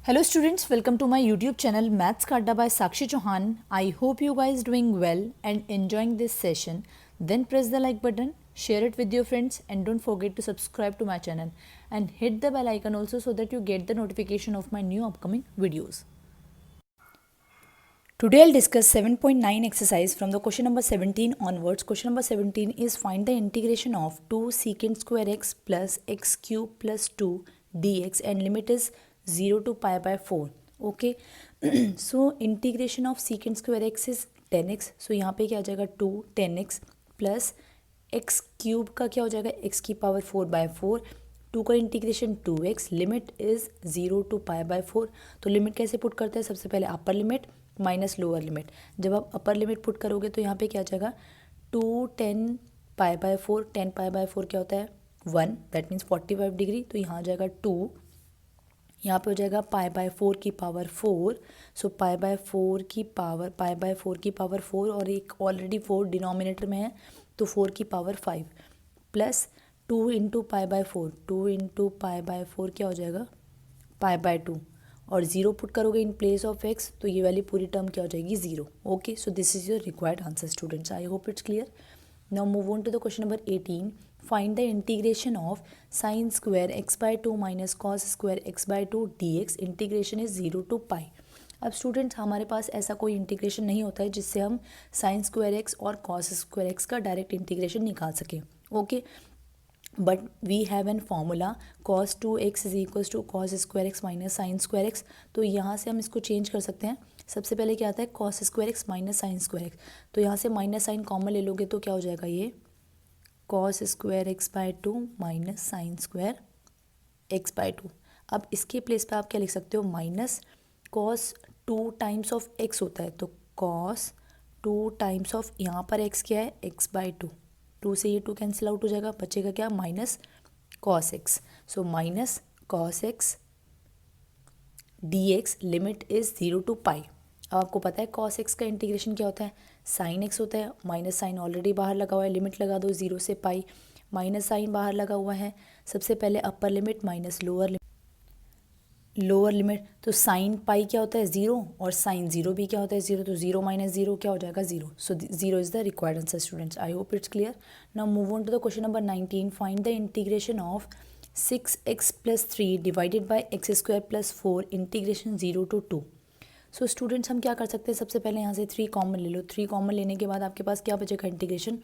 Hello students, welcome to my YouTube channel Maths Kadda by Sakshi Chauhan. I hope you guys doing well and enjoying this session. Then press the like button, share it with your friends and don't forget to subscribe to my channel and hit the bell icon also so that you get the notification of my new upcoming videos. Today I'll discuss 7.9 exercise from the question number 17 onwards. Question number 17 is find the integration of 2 secant square x plus x cube plus 2 dx and limit is 0 to pi by 4. Okay. So integration of secant square x is 10x. So यहाँ पे क्या आ जाएगा 2 10x plus x cube का क्या हो जाएगा x की power 4 bye 4. 2 का integration 2x, limit is 0 to pi by 4. तो लिमिट कैसे पुट करते हैं, सबसे पहले upper limit minus lower limit. जब आप अपर लिमिट पुट करोगे तो यहाँ पे क्या आ जाएगा 2 10 पाई बाय 4. 10 पाई बाय 4 क्या होता है 1, दैट मीन्स 45 डिग्री. तो यहाँ आ जाएगा 2, यहाँ पे हो जाएगा पाई बाय 4 की पावर 4. सो पाई बाय 4 की पावर 4 और एक ऑलरेडी 4 डिनोमिनेटर में है तो 4 की power 5 plus 2 into pi by 4. 2 into pi by 4 क्या हो जाएगा पाई बाय 2 और 0 पुट करोगे इन प्लेस ऑफ एक्स तो ये वाली पूरी टर्म क्या हो जाएगी 0. Okay, so this is your required answer students. I hope it's clear. Now move on to the question number 18. Find the integration of sine square x by 2 minus cos square x by 2 dx. Integration is 0 to pi. अब students हमारे पास ऐसा कोई integration नहीं होता है जिससे हम sine square x और कॉस स्क्वायर एक्स का डायरेक्ट इंटीग्रेशन निकाल सकें. Okay, but we have an formula cos 2x is equals to cos square x minus sine square x. तो यहाँ से हम इसको चेंज कर सकते हैं. सबसे पहले क्या आता है cos square x minus sine square x. तो यहाँ से माइनस साइन कॉमन ले लोगे तो क्या हो जाएगा ये cos square x by 2 minus sine square x by 2. अब इसके प्लेस पे आप क्या लिख सकते हो minus cos 2 times of x होता है तो कॉस 2 टाइम्स ऑफ यहाँ पर एक्स क्या है एक्स बाय 2. 2 से ये 2 कैंसिल आउट हो जाएगा, बचेगा क्या minus cos x. So minus cos x d x, limit is 0 to pi. अब आपको पता है कॉस एक्स का इंटीग्रेशन क्या होता है साइन एक्स होता है. माइनस साइन ऑलरेडी बाहर लगा हुआ है, लिमिट लगा दो 0 से पाई. माइनस साइन बाहर लगा हुआ है, सबसे पहले upper limit minus lower limit. तो साइन पाई क्या होता है 0 और साइन 0 भी क्या होता है 0. तो 0 माइनस 0 क्या हो जाएगा 0. So 0 is the required answer students. I hope it's clear. Now move on to the question number 19. Find the integration of 6x plus 3 divided by x square plus 4 integration 0 to 2. So students हम क्या कर सकते हैं, सबसे पहले यहाँ से 3 common ले लो. 3 कॉमन लेने के बाद आपके पास क्या बचेगा integration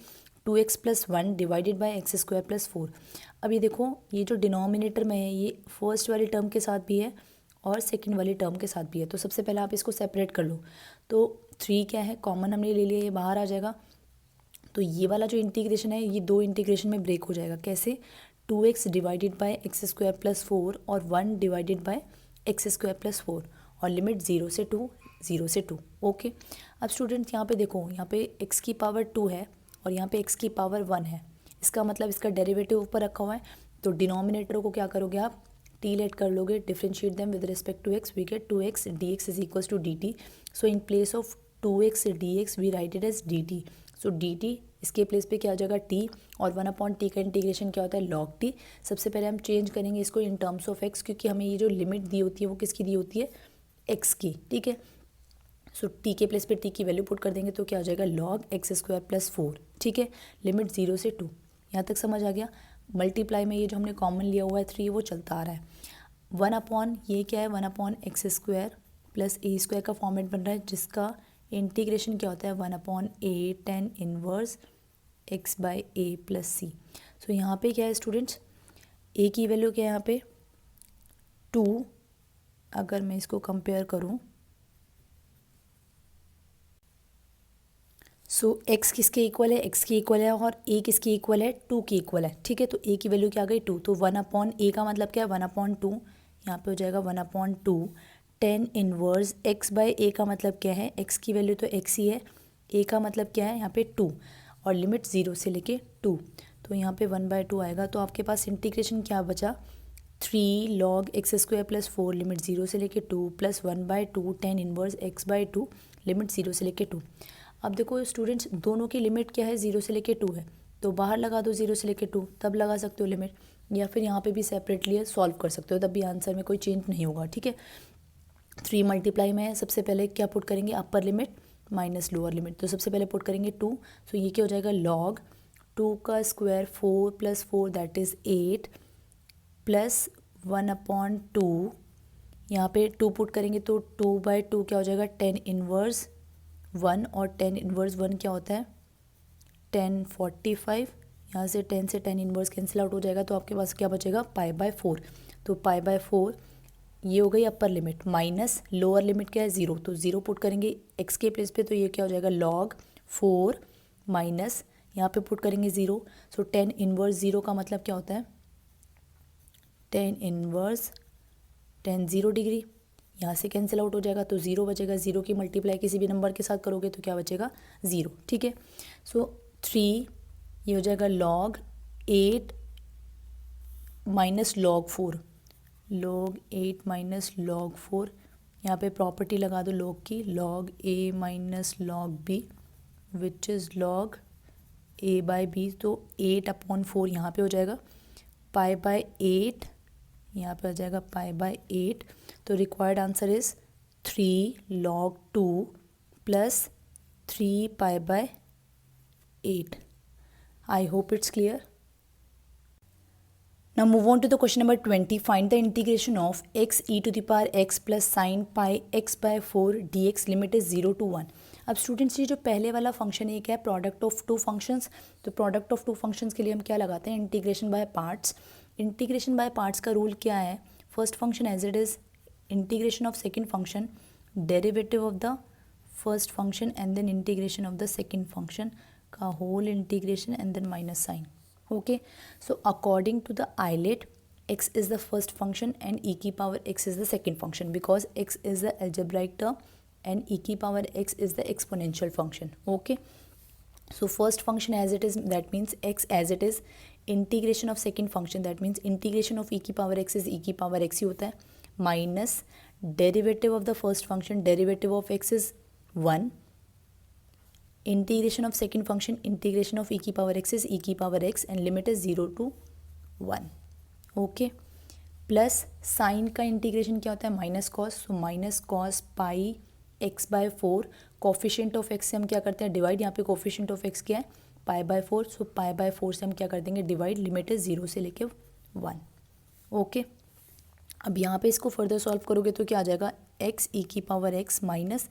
2x plus 1 divided by x square plus 4. अब ये देखो ये जो डिनोमिनेटर में है ये फर्स्ट वाली टर्म के साथ भी है और सेकंड वाली टर्म के साथ भी है. तो सबसे पहले आप इसको सेपरेट कर लो. तो 3 क्या है कॉमन हमने ले लिया, ये बाहर आ जाएगा. तो ये वाला जो इंटीग्रेशन है ये 2 इंटीग्रेशन में ब्रेक हो जाएगा. कैसे 2x divided by x square plus 4 और 1 divided by x square plus 4 और लिमिट 0 से 2. ओके, अब स्टूडेंट यहाँ पे देखो यहाँ पे x की पावर 2 है और यहाँ पे x की पावर 1 है. इसका मतलब इसका डेरिवेटिव ऊपर रखा हुआ है. तो डिनोमिनेटर को क्या करोगे आप t लेट कर लोगे, differentiate them with respect to x, we get 2x dx is equals to dt. So in place of 2x dx we write it as dt. So dt इसके प्लेस पे क्या आ जाएगा t और 1/t का integration क्या होता है log t. सबसे पहले हम चेंज करेंगे इसको इन टर्म्स ऑफ x क्योंकि हमें ये जो लिमिट दी होती है वो किसकी दी होती है x की. ठीक है, सो t के प्लेस पे t की वैल्यू पुट कर देंगे तो क्या हो जाएगा log x स्क्वायर प्लस 4. ठीक है, लिमिट 0 से 2. यहाँ तक समझ आ गया. मल्टीप्लाई में ये जो हमने कॉमन लिया हुआ है 3 वो चलता आ रहा है. 1/ ये क्या है 1/x स्क्वायर प्लस ए स्क्वायर का फॉर्मेट बन रहा है जिसका इंटीग्रेशन क्या होता है 1/a tan inverse x by a plus c. So यहाँ पे क्या है स्टूडेंट्स a की वैल्यू क्या है यहाँ पे 2. अगर मैं इसको कंपेयर करूँ सो x किसके इक्वल है x की इक्वल है और a किसके इक्वल है 2 की इक्वल है. ठीक है, तो a की वैल्यू क्या आ गई 2. तो 1/a का मतलब क्या है 1/2. यहाँ पे हो जाएगा 1/2 tan inverse x by a का मतलब क्या है x की वैल्यू तो x ही है, a का मतलब क्या है यहाँ पे 2 और लिमिट 0 से लेके 2. तो यहाँ पे 1/2 आएगा. तो आपके पास इंटीग्रेशन क्या बचा 3 log x square plus 4 limit 0 से लेके 2 plus 1/2 tan inverse x by 2 limit 0 से लेके 2. अब देखो स्टूडेंट्स दोनों की लिमिट क्या है 0 से लेके 2 है तो बाहर लगा दो 0 से लेके 2, तब लगा सकते हो लिमिट, या फिर यहाँ पे भी सेपरेटली सॉल्व कर सकते हो तब भी आंसर में कोई चेंज नहीं होगा. ठीक है, 3 मल्टीप्लाई में सबसे पहले क्या पुट करेंगे, अपर लिमिट माइनस लोअर लिमिट, तो सबसे पहले पुट करेंगे 2, सो ये क्या हो जाएगा लॉग 2 का स्क्वायर 4 + 4 दैट इज़ 8 प्लस 1/2, यहाँ पे 2 पुट करेंगे तो 2/2 क्या हो जाएगा 10 इनवर्स 1, और 10 इनवर्स 1 क्या होता है 10/45, यहाँ से 10 से 10 इनवर्स कैंसिल आउट हो जाएगा, तो आपके पास क्या बचेगा π/4, तो π/4 ये हो गई अपर लिमिट, माइनस लोअर लिमिट क्या है 0, तो 0 पुट करेंगे x के प्लेस पे, तो ये क्या हो जाएगा log 4 माइनस यहाँ पे पुट करेंगे 0, सो 10 इनवर्स 0 का मतलब क्या होता है 10 इनवर्स 10 0 डिग्री, यहाँ से कैंसिल आउट हो जाएगा, तो 0 बचेगा, 0 की मल्टीप्लाई किसी भी नंबर के साथ करोगे तो क्या बचेगा 0, ठीक है। सो 3 ये हो जाएगा log 8 minus log 4, log 8 minus log 4, यहाँ पे प्रॉपर्टी लगा दो log की, log a minus log b which is log a/b, तो 8/4 यहाँ पे हो जाएगा π/8, यहाँ पे हो जाएगा π/8, तो required answer is 3 log 2 plus 3 π/8. I hope it's clear. Now move on to the question number 20. Find the integration of x e to the power x plus sin pi x/4 dx, limit is 0 to 1. अब students ये जो पहले वाला function है क्या है product of two functions, तो product of two functions के लिए हम क्या लगाते हैं integration by parts. Integration by parts का रूल क्या है, first function as it is, integration of second function, derivative of the first function and then integration of the second function का whole integration and then minus sine. Okay, so according to the Eilert, x is the first function and e की power x is the second function because x is the algebraic term and e की power x is the exponential function. Okay, so first function as it is, that means x as it is, integration of second function that means integration of e की power x is e की power x ही होता है, minus derivative of the first function, derivative of x is 1, integration of second function, integration of e की power x is e की power x and limit is 0 to 1. Okay, plus sign का integration क्या होता है minus cos, so minus cos pi x/4, coefficient of x से हम क्या करते हैं डिवाइड, यहाँ पे कोफिशिएंट ऑफ x क्या है π/4, सो π/4 से हम क्या कर देंगे डिवाइड, लिमिट इज 0 से लेके 1. ओके, अब यहाँ पे इसको फर्दर सॉल्व करोगे तो क्या आ जाएगा x e की power x minus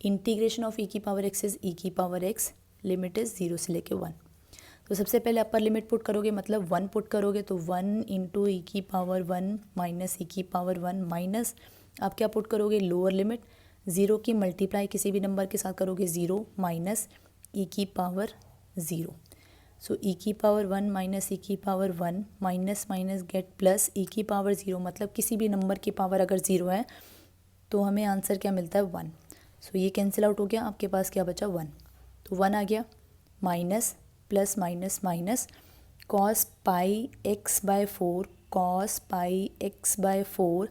integration of e की पावर x इज e की पावर x, लिमिट इज 0 से लेके 1. तो सबसे पहले अपर लिमिट पुट करोगे मतलब 1 पुट करोगे, तो 1 इंटू ई की पावर 1 माइनस ई की पावर 1 माइनस आप क्या पुट करोगे लोअर लिमिट, 0 की मल्टीप्लाई किसी भी नंबर के साथ करोगे 0 माइनस ई की पावर 0, सो ई की पावर 1 माइनस ई की power 1 minus minus get plus e की पावर 0, मतलब किसी भी नंबर की पावर अगर 0 है तो हमें आंसर क्या मिलता है 1, सो ये कैंसिल आउट हो गया, आपके पास क्या बचा 1, तो 1 आ गया, minus plus minus minus cos pi x/4, cos pi x/4,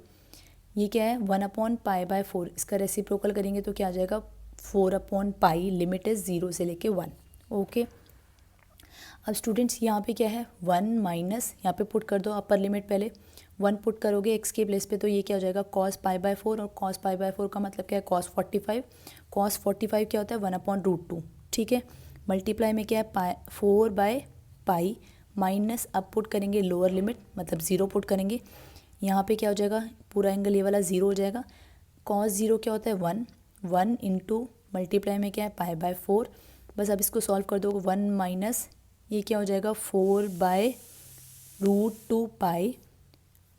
ये क्या है 1/π/4, इसका रेसिप्रोकल करेंगे तो क्या आ जाएगा 4/π, लिमिट इज 0 से लेके 1. ओके, अब स्टूडेंट्स यहाँ पे क्या है 1 माइनस, यहाँ पे पुट कर दो अपर लिमिट, पहले 1 पुट करोगे x के प्लेस पे तो ये क्या हो जाएगा cos π/4, और cos π/4 का मतलब क्या है cos 45, cos 45 क्या होता है 1/√2, ठीक है, मल्टीप्लाई में क्या है 4/π माइनस अब पुट करेंगे लोअर लिमिट मतलब 0 पुट करेंगे, यहाँ पे क्या हो जाएगा पूरा एंगल ये वाला 0 हो जाएगा, cos 0 क्या होता है 1 इंटू मल्टीप्लाई में क्या है π/4, बस अब इसको सॉल्व कर दो 1 माइनस ये क्या हो जाएगा 4/√2 पाई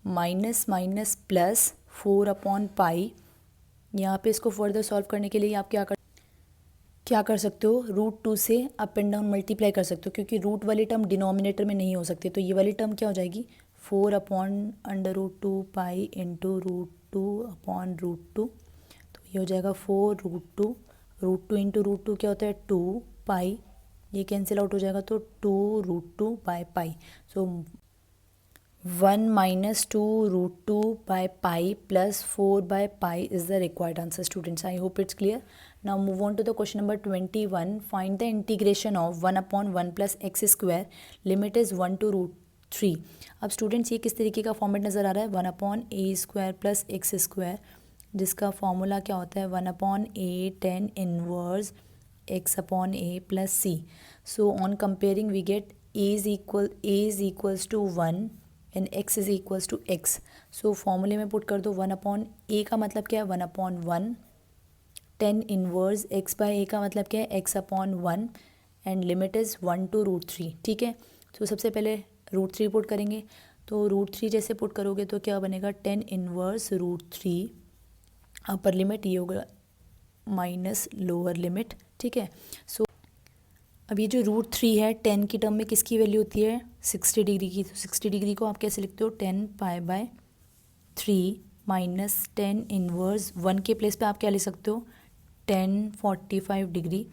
माइनस माइनस प्लस 4/π, यहाँ पे इसको फर्दर सॉल्व करने के लिए आप क्या कर सकते हो √2 से अप एंड डाउन मल्टीप्लाई कर सकते हो, क्योंकि रूट वाली टर्म डिनोमिनेटर में नहीं हो सकती, तो ये वाली टर्म क्या हो जाएगी 4/√2 पाई इंटू √2/√2, तो ये हो जाएगा 4√2, √2 इंटू √2 क्या होता है 2 पाई, ये कैंसिल आउट हो जाएगा तो 2√2 by pi, so 1 minus 2√2 by pi plus 4 by pi is the required answer, students. I hope it's clear. Now move on to the question number 21. Find the integration of 1/1 plus x square, limit is 1 to √3. अब students ये किस तरीके का format नज़र आ रहा है 1/a² plus x² जिसका formula क्या होता है 1/a tan inverse x upon a plus c. So on comparing we get a is equals to 1 and x is equals to x. So फॉर्मूले में पुट कर दो 1/a का मतलब क्या है 1/1 tan inverse x by a का मतलब क्या है x upon 1 and limit is 1 to √3. ठीक है, तो सबसे पहले √3 पुट करेंगे. तो √3 जैसे पुट करोगे तो क्या बनेगा tan इनवर्स √3 अपर लिमिट ये होगा माइनस लोअर लिमिट. ठीक है, सो अब ये जो √3 है 10 की टर्म में किसकी वैल्यू होती है 60 डिग्री की. तो 60 डिग्री को आप कैसे लिखते हो 10π/3 माइनस 10 इनवर्स 1 के प्लेस पे आप क्या लिख सकते हो 1045 डिग्री.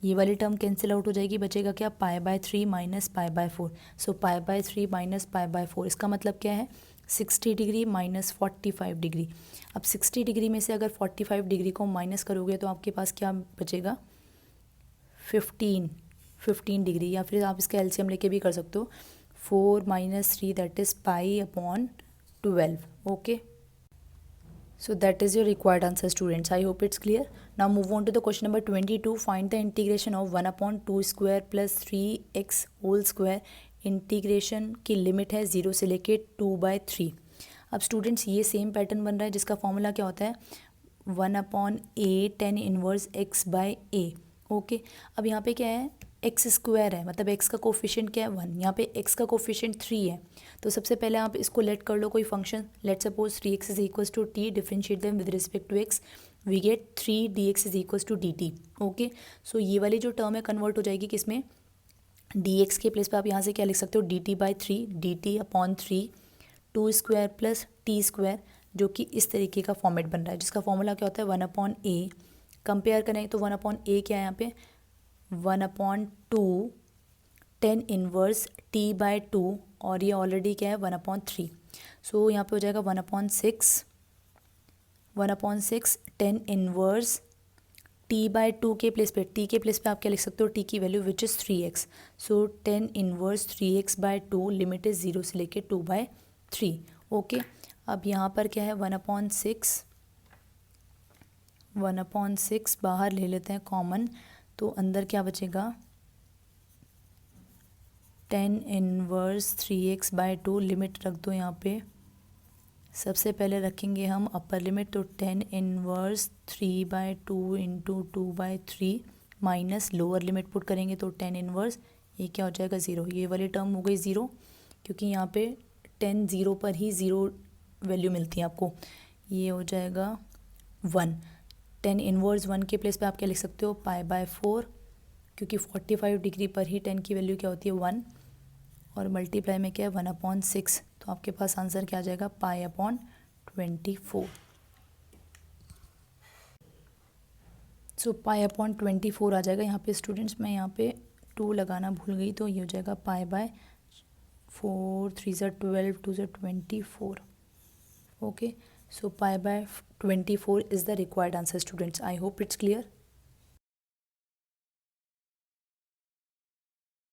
ये वाली टर्म कैंसिल आउट हो जाएगी, बचेगा क्या π/3 माइनस π/4. सो π/3 माइनस π/4 इसका मतलब क्या है 60 डिग्री माइनस 45 डिग्री. अब 60 डिग्री में से अगर 45 डिग्री को माइनस करोगे तो आपके पास क्या बचेगा 15 डिग्री. या फिर आप इसका एलसीएम लेके भी कर सकते हो 4 - 3 that is π/12. Okay, so that is your required answer students. I hope it's clear. Now move on to the question number 22. Find the integration of 1/2 square plus 3x whole square. Integration की limit है 0 से लेके 2/3. अब students ये same pattern बन रहा है जिसका फॉर्मूला क्या होता है 1/a tan inverse x by a. Okay, अब यहाँ पे क्या है एक्स स्क्वायर है, मतलब एक्स का कोफिशिएंट क्या है 1, यहाँ पे एक्स का कोफिशिएंट 3 है. तो सबसे पहले आप इसको लेट कर लो कोई फंक्शन. Let suppose 3x is equals to t, differentiate them with respect to x, we get 3 dx is equals to dt. Okay, so ये वाली जो टर्म है कन्वर्ट हो जाएगी किसमें dx के प्लेस पे आप यहाँ से क्या लिख सकते हो dt/3 dt/3 2 square plus T square, जो कि इस तरीके का फॉर्मेट बन रहा है जिसका फॉर्मूला क्या होता है 1/a. कंपेयर करें तो 1/a क्या है यहाँ पे 1/2 tan इनवर्स t/2 और ये ऑलरेडी क्या है 1/3. सो यहाँ पे हो जाएगा 1/6 tan इनवर्स t/2 के प्लेस पे आप क्या लिख सकते हो t की value which is 3x. So tan inverse 3x/2 limit is 0 से लेके 2/3. ओके, अब यहाँ पर क्या है 1/6 बाहर ले लेते हैं कॉमन, तो अंदर क्या बचेगा tan इनवर्स 3x/2 लिमिट रख दो यहाँ पे. सबसे पहले रखेंगे हम अपर लिमिट, तो tan inverse 3/2 into 2/3 minus lower limit put करेंगे तो tan इनवर्स ये क्या हो जाएगा 0. ये वाली टर्म हो गई 0 क्योंकि यहाँ पे tan 0 पर ही 0 वैल्यू मिलती है आपको. ये हो जाएगा 1. tan इनवर्स 1 के प्लेस पे आप क्या लिख सकते हो π/4 क्योंकि 45 डिग्री पर ही tan की वैल्यू क्या होती है 1 और मल्टीप्लाई में क्या है 1/6. तो आपके पास आंसर क्या आ जाएगा π/24. सो π/24 आ जाएगा. यहाँ पे स्टूडेंट्स मैं यहाँ पे 2 लगाना भूल गई, तो ये हो जाएगा π/4 3 × 12 2 × 24. Okay, so π/24 is the required answer students. I hope it's clear.